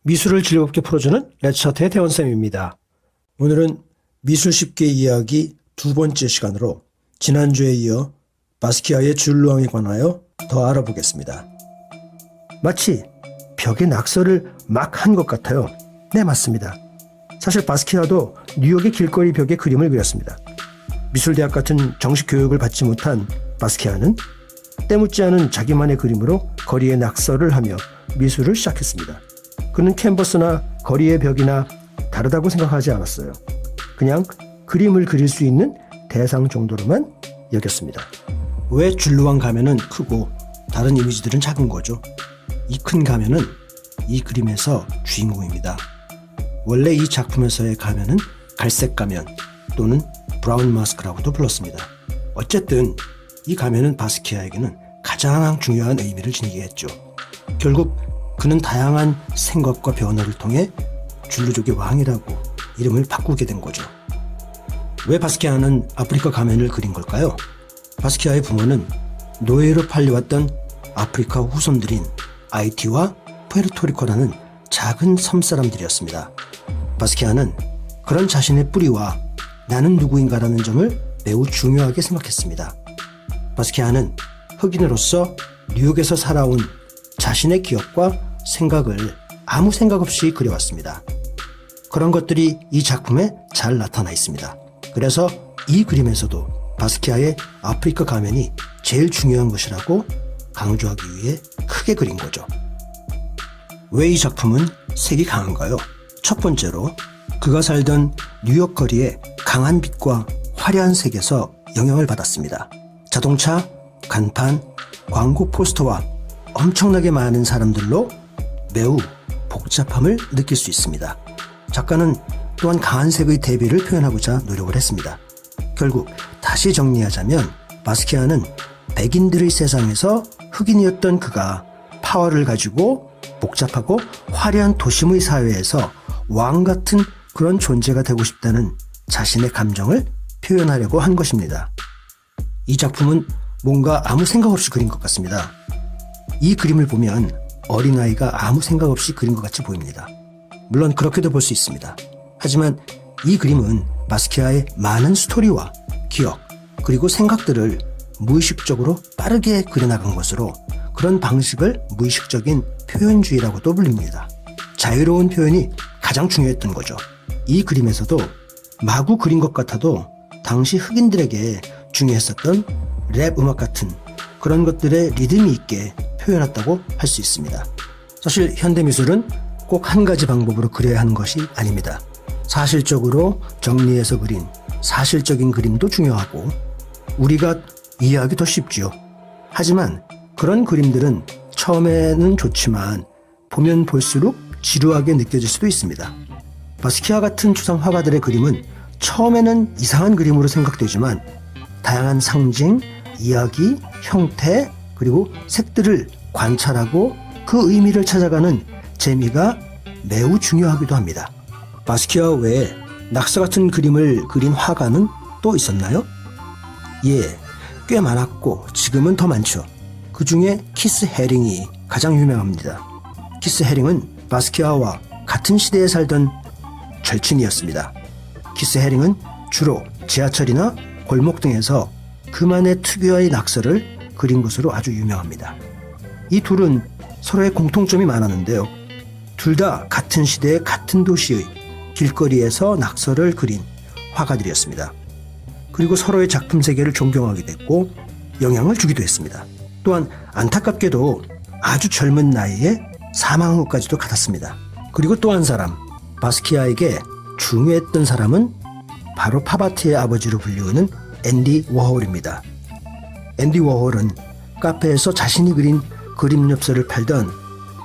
미술을 즐겁게 풀어주는 레츠차트의 대원쌤입니다. 오늘은 미술 쉽게 이해하기 두 번째 시간으로 지난주에 이어 바스키아의 줄루앙에 관하여 더 알아보겠습니다. 마치 벽에 낙서를 막 한 것 같아요. 네, 맞습니다. 사실 바스키아도 뉴욕의 길거리 벽에 그림을 그렸습니다. 미술대학 같은 정식 교육을 받지 못한 바스키아는 때묻지 않은 자기만의 그림으로 거리에 낙서를 하며 미술을 시작했습니다. 그는 캔버스나 거리의 벽이나 다르다고 생각하지 않았어요. 그냥 그림을 그릴 수 있는 대상 정도로만 여겼습니다. 왜 줄루앙 가면은 크고 다른 이미지들은 작은 거죠? 이 큰 가면은 이 그림에서 주인공입니다. 원래 이 작품에서의 가면은 갈색 가면 또는 브라운 마스크라고도 불렀습니다. 어쨌든 이 가면은 바스키아에게는 가장 중요한 의미를 지니게 했죠. 결국 그는 다양한 생각과 변화를 통해 줄루족의 왕이라고 이름을 바꾸게 된 거죠. 왜 바스키아는 아프리카 가면을 그린 걸까요? 바스키아의 부모는 노예로 팔려왔던 아프리카 후손들인 아이티와 푸에르토리코라는 작은 섬 사람들이었습니다. 바스키아는 그런 자신의 뿌리와 나는 누구인가라는 점을 매우 중요하게 생각했습니다. 바스키아는 흑인으로서 뉴욕에서 살아온 자신의 기억과 생각을 아무 생각 없이 그려왔습니다. 그런 것들이 이 작품에 잘 나타나 있습니다. 그래서 이 그림에서도 바스키아의 아프리카 가면이 제일 중요한 것이라고 강조하기 위해 크게 그린 거죠. 왜 이 작품은 색이 강한가요? 첫 번째로 그가 살던 뉴욕 거리의 강한 빛과 화려한 색에서 영향을 받았습니다. 자동차, 간판, 광고 포스터와 엄청나게 많은 사람들로 매우 복잡함을 느낄 수 있습니다. 작가는 또한 강한 색의 대비를 표현하고자 노력을 했습니다. 결국 다시 정리하자면 바스키아는 백인들의 세상에서 흑인이었던 그가 파워를 가지고 복잡하고 화려한 도심의 사회에서 왕 같은 그런 존재가 되고 싶다는 자신의 감정을 표현하려고 한 것입니다. 이 작품은 뭔가 아무 생각 없이 그린 것 같습니다. 이 그림을 보면 어린아이가 아무 생각 없이 그린 것 같이 보입니다. 물론 그렇게도 볼 수 있습니다. 하지만 이 그림은 바스키아의 많은 스토리와 기억 그리고 생각들을 무의식적으로 빠르게 그려나간 것으로 그런 방식을 무의식적인 표현주의라고도 불립니다. 자유로운 표현이 가장 중요했던 거죠. 이 그림에서도 마구 그린 것 같아도 당시 흑인들에게 중요했었던 랩 음악 같은 그런 것들의 리듬이 있게 표현했다고 할 수 있습니다. 사실 현대미술은 꼭 한 가지 방법으로 그려야 하는 것이 아닙니다. 사실적으로 정리해서 그린 사실적인 그림도 중요하고 우리가 이해하기 더 쉽지요. 하지만 그런 그림들은 처음에는 좋지만 보면 볼수록 지루하게 느껴질 수도 있습니다. 바스키아 같은 추상 화가들의 그림은 처음에는 이상한 그림으로 생각되지만 다양한 상징, 이야기, 형태, 그리고 색들을 관찰하고 그 의미를 찾아가는 재미가 매우 중요하기도 합니다. 바스키아 외에 낙서 같은 그림을 그린 화가는 또 있었나요? 예, 꽤 많았고 지금은 더 많죠. 그 중에 키스 헤링이 가장 유명합니다. 키스 헤링은 바스키아와 같은 시대에 살던 절친이었습니다. 키스 헤링은 주로 지하철이나 골목 등에서 그만의 특유의 낙서를 그린 것으로 아주 유명합니다. 이 둘은 서로의 공통점이 많았는데요. 둘 다 같은 시대의 같은 도시의 길거리에서 낙서를 그린 화가들이었습니다. 그리고 서로의 작품 세계를 존경하게 됐고 영향을 주기도 했습니다. 또한 안타깝게도 아주 젊은 나이에 사망한 것까지도 같았습니다. 그리고 또 한 사람, 바스키아에게 중요했던 사람은 바로 팝아트의 아버지로 불리우는 앤디 워홀입니다. 앤디 워홀은 카페에서 자신이 그린 그림 엽서를 팔던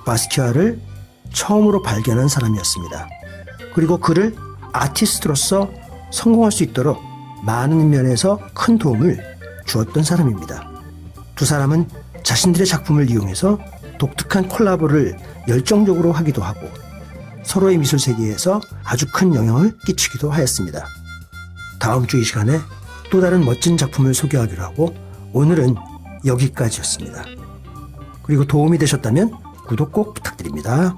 바스키아를 처음으로 발견한 사람이었습니다. 그리고 그를 아티스트로서 성공할 수 있도록 많은 면에서 큰 도움을 주었던 사람입니다. 두 사람은 자신들의 작품을 이용해서 독특한 콜라보를 열정적으로 하기도 하고 서로의 미술 세계에서 아주 큰 영향을 끼치기도 하였습니다. 다음 주 이 시간에 또 다른 멋진 작품을 소개하기로 하고 오늘은 여기까지였습니다. 그리고 도움이 되셨다면 구독 꼭 부탁드립니다.